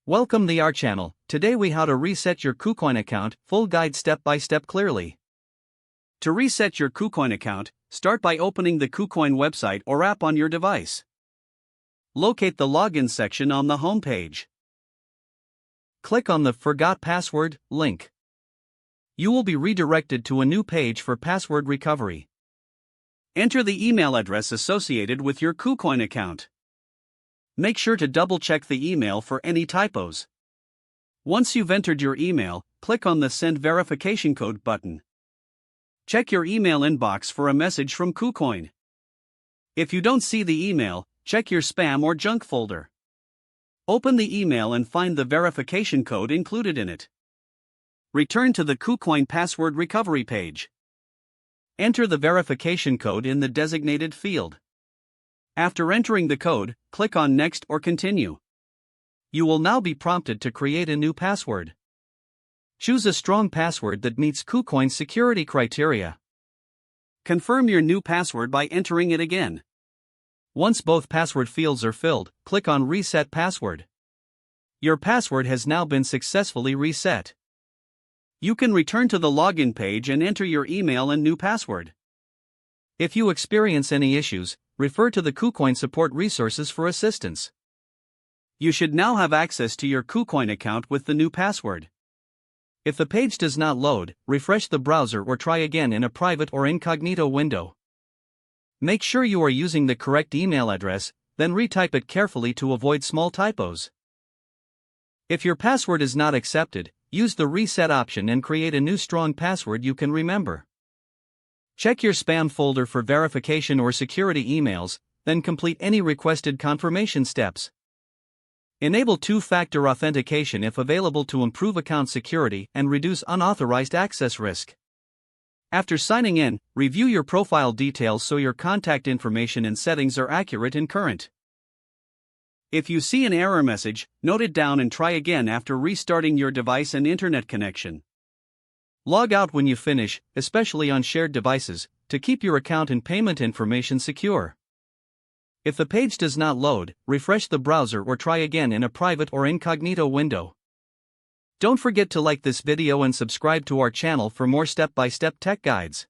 Welcome to our channel. Today we how to reset your KuCoin account, full guide step by step clearly. To reset your KuCoin account, start by opening the KuCoin website or app on your device. Locate the login section on the home page. Click on the Forgot Password link. You will be redirected to a new page for password recovery. Enter the email address associated with your KuCoin account. Make sure to double-check the email for any typos. Once you've entered your email, click on the Send Verification Code button. Check your email inbox for a message from KuCoin. If you don't see the email, check your spam or junk folder. Open the email and find the verification code included in it. Return to the KuCoin password recovery page. Enter the verification code in the designated field. After entering the code, click on Next or Continue. You will now be prompted to create a new password. Choose a strong password that meets KuCoin's security criteria. Confirm your new password by entering it again. Once both password fields are filled, click on Reset Password. Your password has now been successfully reset. You can return to the login page and enter your email and new password. If you experience any issues, refer to the KuCoin support resources for assistance. You should now have access to your KuCoin account with the new password. If the page does not load, refresh the browser or try again in a private or incognito window. Make sure you are using the correct email address, then retype it carefully to avoid small typos. If your password is not accepted, use the reset option and create a new strong password you can remember. Check your spam folder for verification or security emails, then complete any requested confirmation steps. Enable two-factor authentication if available to improve account security and reduce unauthorized access risk. After signing in, review your profile details so your contact information and settings are accurate and current. If you see an error message, note it down and try again after restarting your device and internet connection. Log out when you finish, especially on shared devices, to keep your account and payment information secure. If the page does not load, refresh the browser or try again in a private or incognito window. Don't forget to like this video and subscribe to our channel for more step-by-step tech guides.